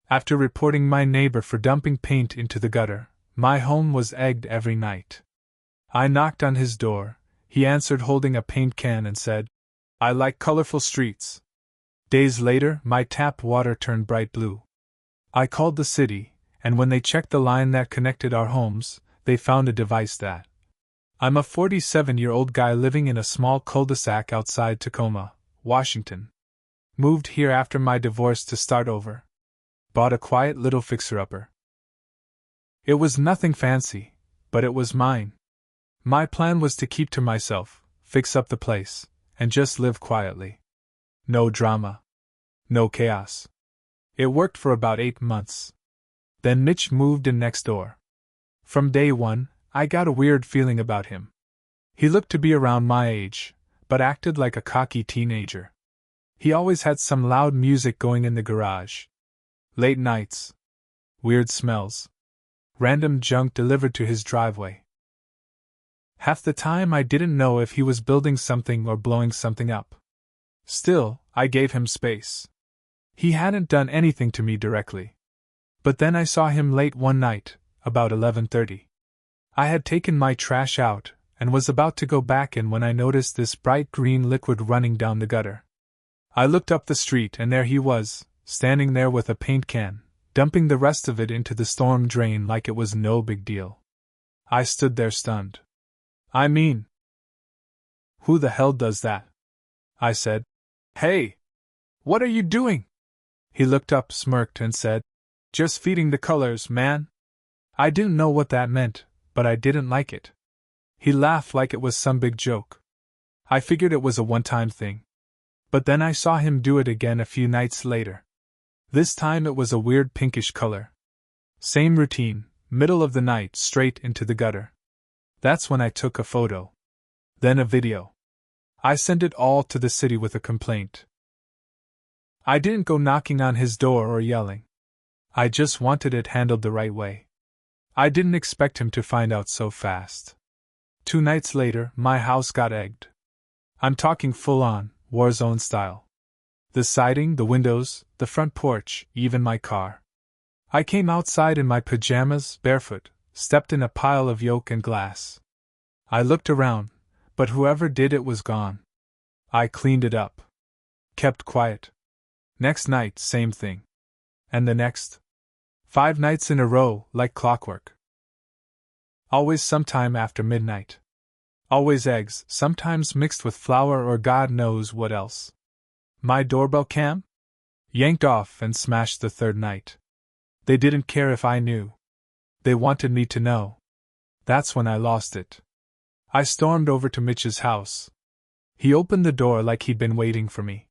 After reporting my neighbor for dumping paint into the gutter, my home was egged every night. I knocked on his door. He answered holding a paint can and said, "I like colorful streets." Days later, my tap water turned bright blue. I called the city, and when they checked the line that connected our homes, they found a device that. I'm a 47-year-old guy living in a small cul-de-sac outside Tacoma, Washington. Moved here after my divorce to start over. Bought a quiet little fixer-upper. It was nothing fancy, but it was mine. My plan was to keep to myself, fix up the place, and just live quietly. No drama. No chaos. It worked for about 8 months. Then Mitch moved in next door. From day one, I got a weird feeling about him. He looked to be around my age, but acted like a cocky teenager. He always had some loud music going in the garage. Late nights. Weird smells. Random junk delivered to his driveway. Half the time I didn't know if he was building something or blowing something up. Still, I gave him space. He hadn't done anything to me directly. But then I saw him late one night, about 11:30. I had taken my trash out and was about to go back in when I noticed this bright green liquid running down the gutter. I looked up the street and there he was, standing there with a paint can, dumping the rest of it into the storm drain like it was no big deal. I stood there stunned. I mean, who the hell does that? I said. Hey! What are you doing? He looked up, smirked, and said, "Just feeding the colors, man." I didn't know what that meant, but I didn't like it. He laughed like it was some big joke. I figured it was a one-time thing. But then I saw him do it again a few nights later. This time it was a weird pinkish color. Same routine, middle of the night, straight into the gutter. That's when I took a photo. Then a video. I sent it all to the city with a complaint. I didn't go knocking on his door or yelling. I just wanted it handled the right way. I didn't expect him to find out so fast. 2 nights later, my house got egged. I'm talking full-on, war-zone style. The siding, the windows, the front porch, even my car. I came outside in my pajamas, barefoot, stepped in a pile of yolk and glass. I looked around, but whoever did it was gone. I cleaned it up. Kept quiet. Next night, same thing. And the next. 5 nights in a row, like clockwork. Always sometime after midnight. Always eggs, sometimes mixed with flour or God knows what else. My doorbell cam? Yanked off and smashed the 3rd night. They didn't care if I knew. They wanted me to know. That's when I lost it. I stormed over to Mitch's house. He opened the door like he'd been waiting for me.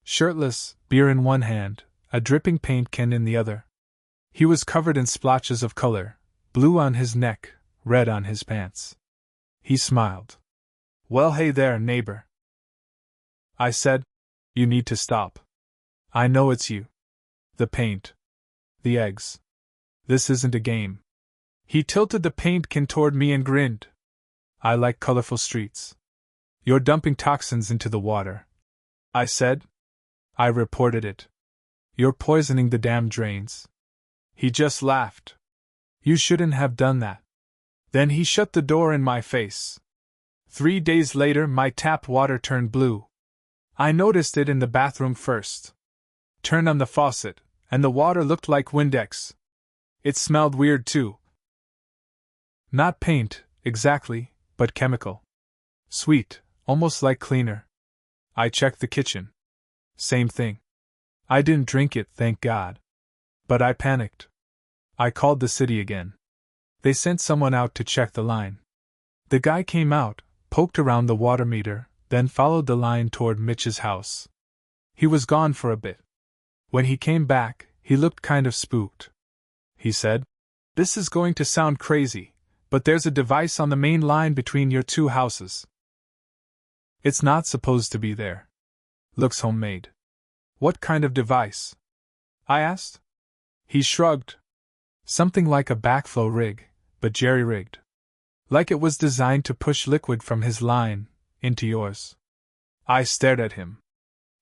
Shirtless, beer in one hand, a dripping paint can in the other. He was covered in splotches of color, blue on his neck, red on his pants. He smiled. "Well, hey there, neighbor," I said. "You need to stop. I know it's you. The paint. The eggs. This isn't a game." He tilted the paint can toward me and grinned. "I like colorful streets. You're dumping toxins into the water," I said. "I reported it. You're poisoning the damn drains." He just laughed. "You shouldn't have done that." Then he shut the door in my face. 3 days later, my tap water turned blue. I noticed it in the bathroom first. Turned on the faucet, and the water looked like Windex. It smelled weird too. Not paint, exactly, but chemical. Sweet, almost like cleaner. I checked the kitchen. Same thing. I didn't drink it, thank God. But I panicked. I called the city again. They sent someone out to check the line. The guy came out, poked around the water meter, then followed the line toward Mitch's house. He was gone for a bit. When he came back, he looked kind of spooked. He said, "This is going to sound crazy, but there's a device on the main line between your 2 houses. It's not supposed to be there. Looks homemade." "What kind of device?" I asked. He shrugged. "Something like a backflow rig, but jerry-rigged. Like it was designed to push liquid from his line into yours." I stared at him.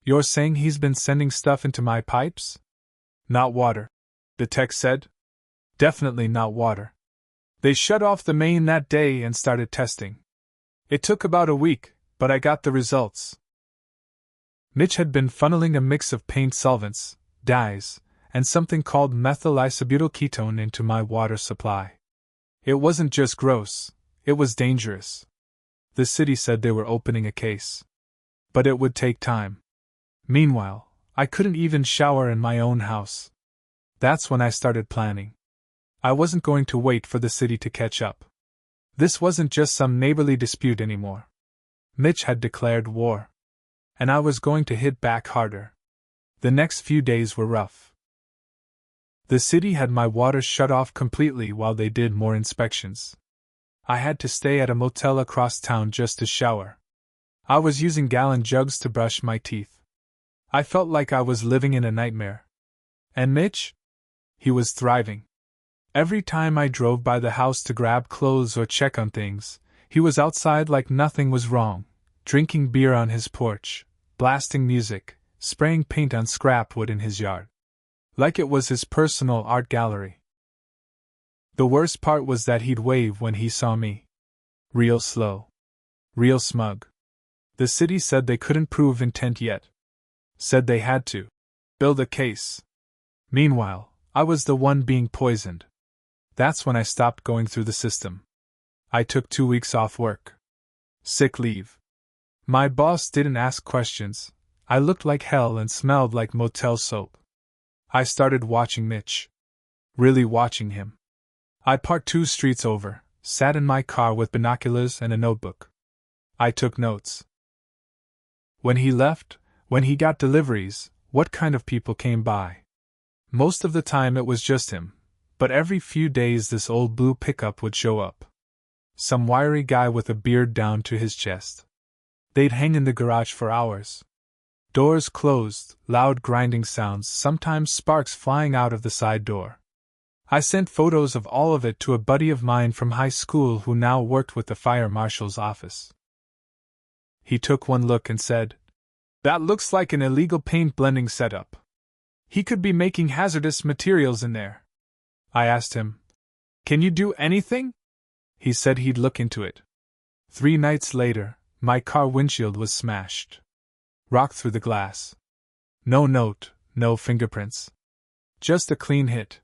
"You're saying he's been sending stuff into my pipes?" "Not water," the tech said. Definitely not water. They shut off the main that day and started testing. It took about a week, but I got the results. Mitch had been funneling a mix of paint solvents, dyes, and something called methyl isobutylketone into my water supply. It wasn't just gross, it was dangerous. The city said they were opening a case. But it would take time. Meanwhile, I couldn't even shower in my own house. That's when I started planning. I wasn't going to wait for the city to catch up. This wasn't just some neighborly dispute anymore. Mitch had declared war. And I was going to hit back harder. The next few days were rough. The city had my water shut off completely while they did more inspections. I had to stay at a motel across town just to shower. I was using gallon jugs to brush my teeth. I felt like I was living in a nightmare. And Mitch? He was thriving. Every time I drove by the house to grab clothes or check on things, he was outside like nothing was wrong, drinking beer on his porch, blasting music, spraying paint on scrap wood in his yard. Like it was his personal art gallery. The worst part was that he'd wave when he saw me. Real slow. Real smug. The city said they couldn't prove intent yet. Said they had to build a case. Meanwhile, I was the one being poisoned. That's when I stopped going through the system. I took 2 weeks off work. Sick leave. My boss didn't ask questions. I looked like hell and smelled like motel soap. I started watching Mitch. Really watching him. I parked 2 streets over, sat in my car with binoculars and a notebook. I took notes. When he left, when he got deliveries, what kind of people came by? Most of the time it was just him, but every few days this old blue pickup would show up. Some wiry guy with a beard down to his chest. They'd hang in the garage for hours. Doors closed, loud grinding sounds, sometimes sparks flying out of the side door. I sent photos of all of it to a buddy of mine from high school who now worked with the fire marshal's office. He took one look and said, "That looks like an illegal paint blending setup. He could be making hazardous materials in there." I asked him, "Can you do anything?" He said he'd look into it. 3 nights later, my car windshield was smashed. Rocked through the glass. No note, no fingerprints. Just a clean hit.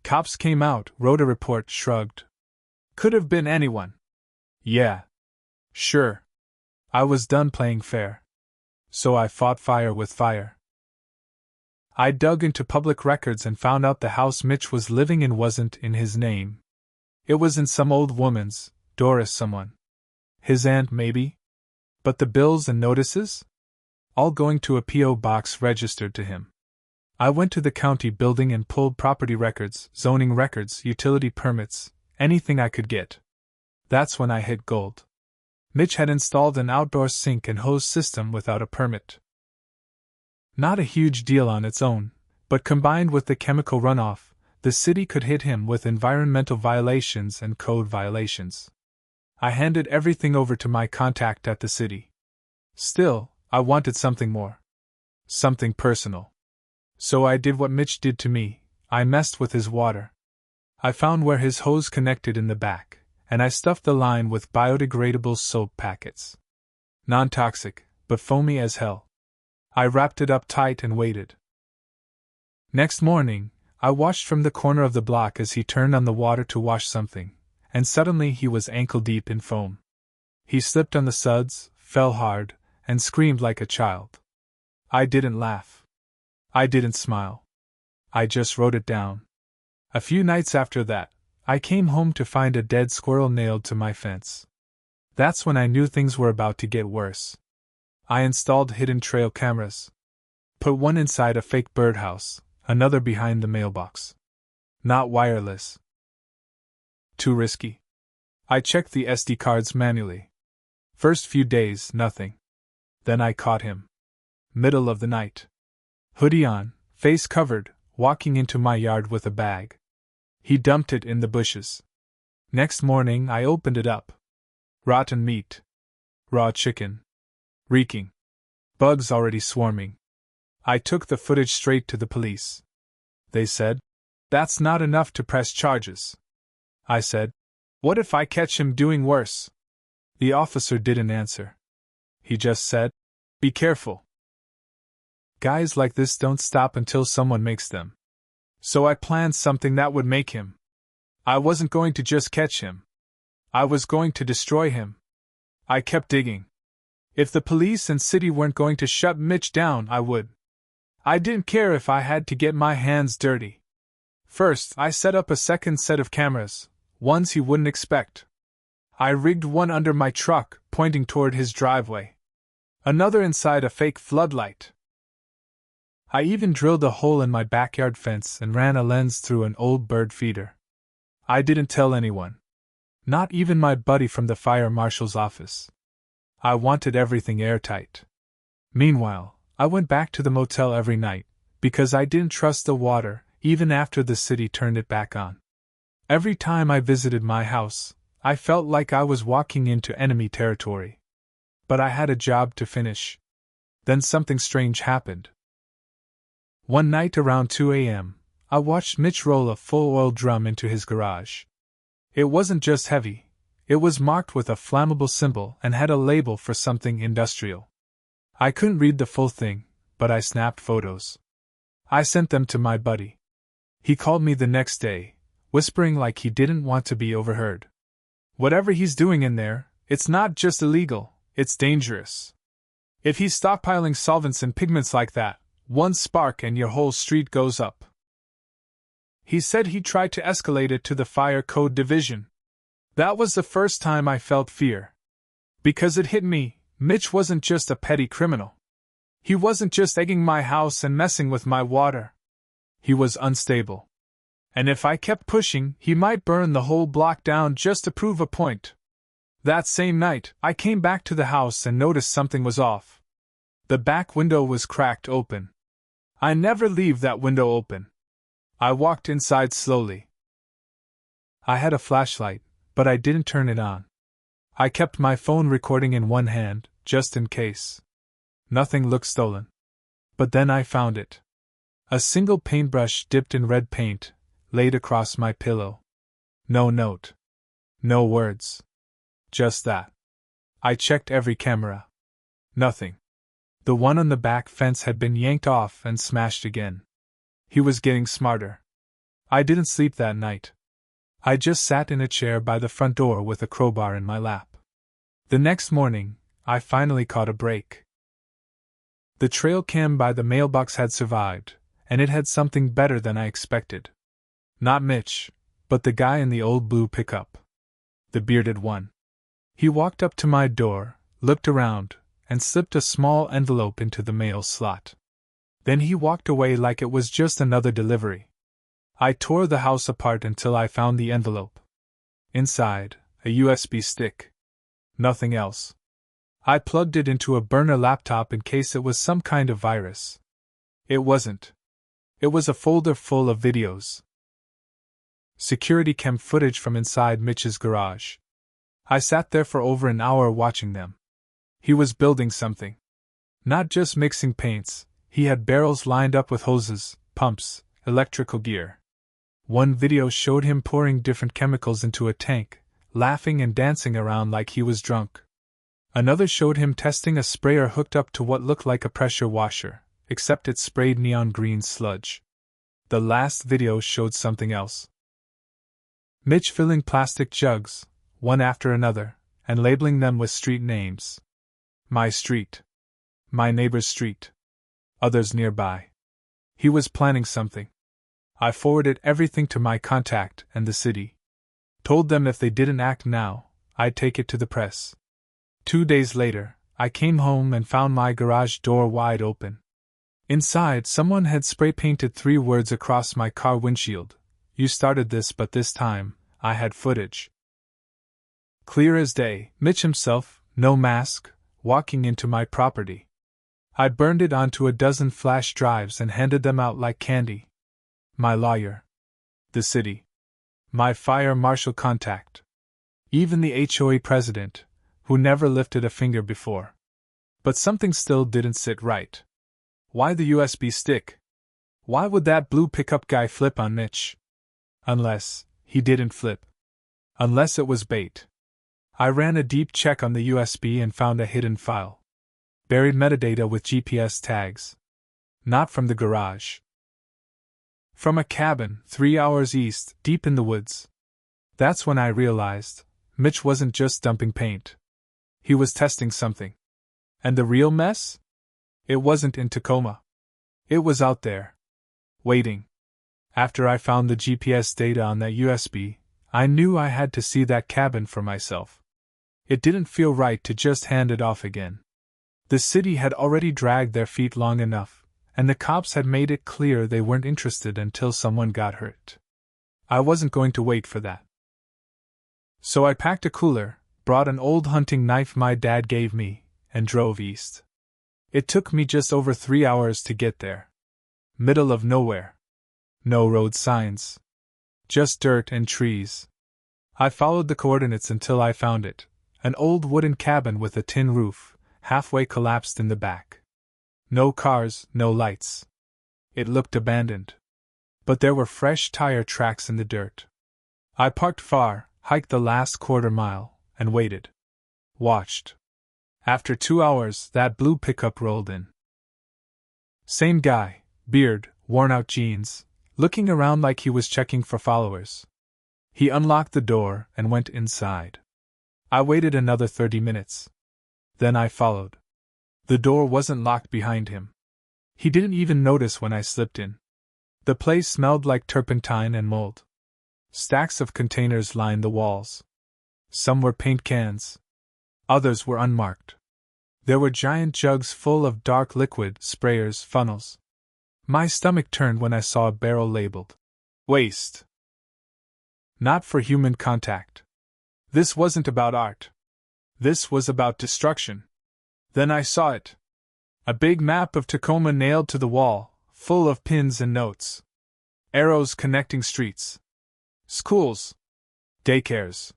Cops came out, wrote a report, shrugged. Could have been anyone. Yeah. Sure. I was done playing fair. So I fought fire with fire. I dug into public records and found out the house Mitch was living in wasn't in his name. It was in some old woman's, Doris someone. His aunt, maybe? But the bills and notices? All going to a P.O. box registered to him. I went to the county building and pulled property records, zoning records, utility permits, anything I could get. That's when I hit gold. Mitch had installed an outdoor sink and hose system without a permit. Not a huge deal on its own, but combined with the chemical runoff, the city could hit him with environmental violations and code violations. I handed everything over to my contact at the city. Still, I wanted something more. Something personal. So I did what Mitch did to me, I messed with his water. I found where his hose connected in the back, and I stuffed the line with biodegradable soap packets. Non-toxic, but foamy as hell. I wrapped it up tight and waited. Next morning, I watched from the corner of the block as he turned on the water to wash something, and suddenly he was ankle-deep in foam. He slipped on the suds, fell hard, and screamed like a child. I didn't laugh. I didn't smile. I just wrote it down. A few nights after that, I came home to find a dead squirrel nailed to my fence. That's when I knew things were about to get worse. I installed hidden trail cameras. Put one inside a fake birdhouse, another behind the mailbox. Not wireless. Too risky. I checked the SD cards manually. First few days, nothing. Then I caught him. Middle of the night. Hoodie on, face covered, walking into my yard with a bag. He dumped it in the bushes. Next morning I opened it up. Rotten meat. Raw chicken. Reeking. Bugs already swarming. I took the footage straight to the police. They said, That's not enough to press charges. I said. What if I catch him doing worse? The officer didn't answer. He just said, be careful. Guys like this don't stop until someone makes them. So I planned something that would make him. I wasn't going to just catch him. I was going to destroy him. I kept digging. If the police and city weren't going to shut Mitch down, I would. I didn't care if I had to get my hands dirty. First, I set up a second set of cameras, ones he wouldn't expect. I rigged one under my truck, pointing toward his driveway. Another inside a fake floodlight. I even drilled a hole in my backyard fence and ran a lens through an old bird feeder. I didn't tell anyone. Not even my buddy from the fire marshal's office. I wanted everything airtight. Meanwhile, I went back to the motel every night, because I didn't trust the water, even after the city turned it back on. Every time I visited my house, I felt like I was walking into enemy territory. But I had a job to finish. Then something strange happened. One night around 2 a.m., I watched Mitch roll a full oil drum into his garage. It wasn't just heavy, it was marked with a flammable symbol and had a label for something industrial. I couldn't read the full thing, but I snapped photos. I sent them to my buddy. He called me the next day, whispering like he didn't want to be overheard. Whatever he's doing in there, it's not just illegal, it's dangerous. If he's stockpiling solvents and pigments like that, one spark and your whole street goes up. He said he tried to escalate it to the Fire Code Division. That was the first time I felt fear. Because it hit me, Mitch wasn't just a petty criminal. He wasn't just egging my house and messing with my water. He was unstable. And if I kept pushing, he might burn the whole block down just to prove a point. That same night, I came back to the house and noticed something was off. The back window was cracked open. I never leave that window open. I walked inside slowly. I had a flashlight, but I didn't turn it on. I kept my phone recording in one hand, just in case. Nothing looked stolen. But then I found it. A single paintbrush dipped in red paint, laid across my pillow. No note. No words. Just that. I checked every camera. Nothing. The one on the back fence had been yanked off and smashed again. He was getting smarter. I didn't sleep that night. I just sat in a chair by the front door with a crowbar in my lap. The next morning, I finally caught a break. The trail cam by the mailbox had survived, and it had something better than I expected. Not Mitch, but the guy in the old blue pickup. The bearded one. He walked up to my door, looked around, and slipped a small envelope into the mail slot. Then he walked away like it was just another delivery. I tore the house apart until I found the envelope. Inside, a USB stick. Nothing else. I plugged it into a burner laptop in case it was some kind of virus. It wasn't. It was a folder full of videos. Security cam footage from inside Mitch's garage. I sat there for over an hour watching them. He was building something. Not just mixing paints, he had barrels lined up with hoses, pumps, electrical gear. One video showed him pouring different chemicals into a tank, laughing and dancing around like he was drunk. Another showed him testing a sprayer hooked up to what looked like a pressure washer, except it sprayed neon green sludge. The last video showed something else. Mitch filling plastic jugs, one after another, and labeling them with street names. My street. My neighbor's street. Others nearby. He was planning something. I forwarded everything to my contact and the city. Told them if they didn't act now, I'd take it to the press. 2 days later, I came home and found my garage door wide open. Inside, someone had spray-painted 3 words across my car windshield. You started this, but this time, I had footage. Clear as day, Mitch himself, no mask, walking into my property. I burned it onto a dozen flash drives and handed them out like candy. My lawyer. The city. My fire marshal contact. Even the HOA president, who never lifted a finger before. But something still didn't sit right. Why the USB stick? Why would that blue pickup guy flip on Mitch? Unless he didn't flip. Unless it was bait. I ran a deep check on the USB and found a hidden file. Buried metadata with GPS tags. Not from the garage. From a cabin 3 hours east, deep in the woods. That's when I realized Mitch wasn't just dumping paint. He was testing something. And the real mess? It wasn't in Tacoma. It was out there. Waiting. After I found the GPS data on that USB, I knew I had to see that cabin for myself. It didn't feel right to just hand it off again. The city had already dragged their feet long enough, and the cops had made it clear they weren't interested until someone got hurt. I wasn't going to wait for that. So I packed a cooler, brought an old hunting knife my dad gave me, and drove east. It took me just over 3 hours to get there. Middle of nowhere. No road signs. Just dirt and trees. I followed the coordinates until I found it, an old wooden cabin with a tin roof, halfway collapsed in the back. No cars, no lights. It looked abandoned. But there were fresh tire tracks in the dirt. I parked far, hiked the last quarter mile, and waited. Watched. After 2 hours, that blue pickup rolled in. Same guy, beard, worn-out jeans, looking around like he was checking for followers. He unlocked the door and went inside. I waited another 30 minutes. Then I followed. The door wasn't locked behind him. He didn't even notice when I slipped in. The place smelled like turpentine and mold. Stacks of containers lined the walls. Some were paint cans. Others were unmarked. There were giant jugs full of dark liquid, sprayers, funnels. My stomach turned when I saw a barrel labeled waste. Not for human contact. This wasn't about art. This was about destruction. Then I saw it. A big map of Tacoma nailed to the wall, full of pins and notes. Arrows connecting streets. Schools. Daycares.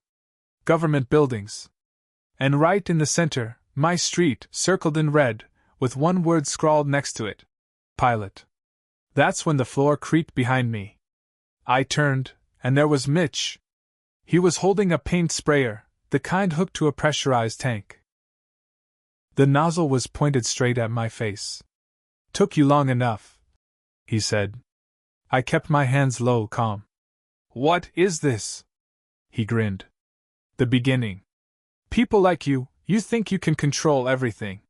Government buildings. And right in the center, my street, circled in red, with one word scrawled next to it. Pilot. That's when the floor creaked behind me. I turned, and there was Mitch. He was holding a paint sprayer, the kind hooked to a pressurized tank. The nozzle was pointed straight at my face. Took you long enough, he said. I kept my hands low, calm. What is this? He grinned. The beginning. People like you think you can control everything.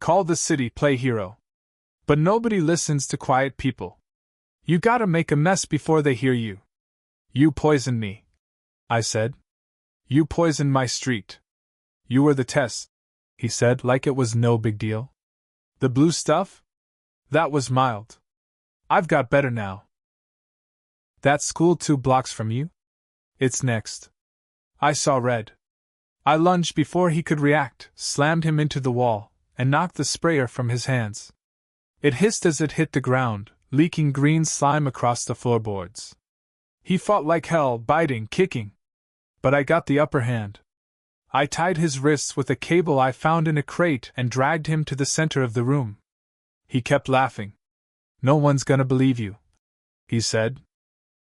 Call the city, play hero. But nobody listens to quiet people. You gotta make a mess before they hear you. You poisoned me, I said. You poisoned my street. You were the test, he said, like it was no big deal. The blue stuff? That was mild. I've got better now. That school 2 blocks from you? It's next. I saw red. I lunged before he could react, slammed him into the wall, and knocked the sprayer from his hands. It hissed as it hit the ground, leaking green slime across the floorboards. He fought like hell, biting, kicking. But I got the upper hand. I tied his wrists with a cable I found in a crate and dragged him to the center of the room. He kept laughing. No one's gonna believe you, he said.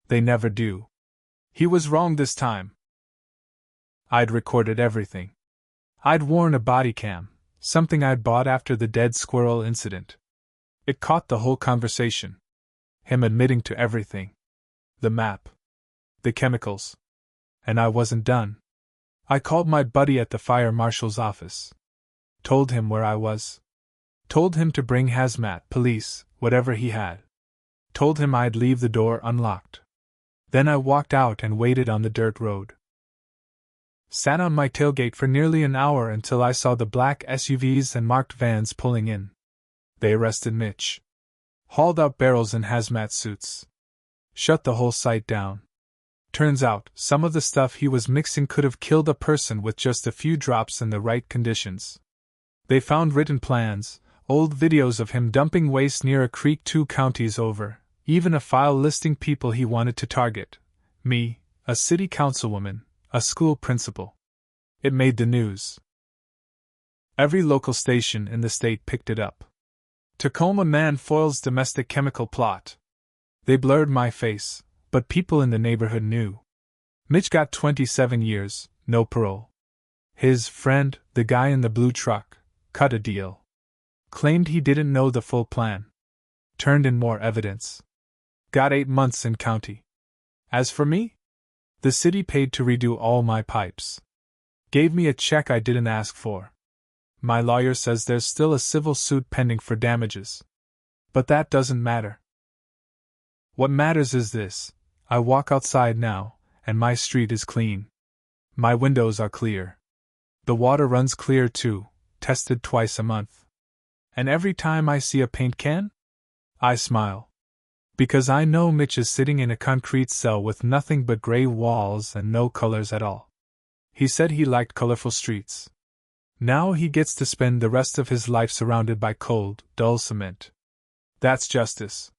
They never do. He was wrong this time. I'd recorded everything. I'd worn a body cam, something I'd bought after the dead squirrel incident. It caught the whole conversation. Him admitting to everything. The map. The chemicals. And I wasn't done. I called my buddy at the fire marshal's office. Told him where I was. Told him to bring hazmat, police, whatever he had. Told him I'd leave the door unlocked. Then I walked out and waited on the dirt road. Sat on my tailgate for nearly an hour until I saw the black SUVs and marked vans pulling in. They arrested Mitch. Hauled out barrels and hazmat suits. Shut the whole site down. Turns out, some of the stuff he was mixing could have killed a person with just a few drops in the right conditions. They found written plans, old videos of him dumping waste near a creek 2 counties over, even a file listing people he wanted to target. Me, a city councilwoman, a school principal. It made the news. Every local station in the state picked it up. Tacoma man foils domestic chemical plot, They blurred my face, but people in the neighborhood knew. Mitch got 27 years, no parole. His friend, the guy in the blue truck, cut a deal. Claimed he didn't know the full plan. Turned in more evidence. Got 8 months in county. As for me? The city paid to redo all my pipes. Gave me a check I didn't ask for. My lawyer says there's still a civil suit pending for damages. But that doesn't matter. What matters is this: I walk outside now, and my street is clean. My windows are clear. The water runs clear too, tested twice a month. And every time I see a paint can, I smile. Because I know Mitch is sitting in a concrete cell with nothing but gray walls and no colors at all. He said he liked colorful streets. Now he gets to spend the rest of his life surrounded by cold, dull cement. That's justice.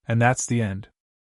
And that's the end.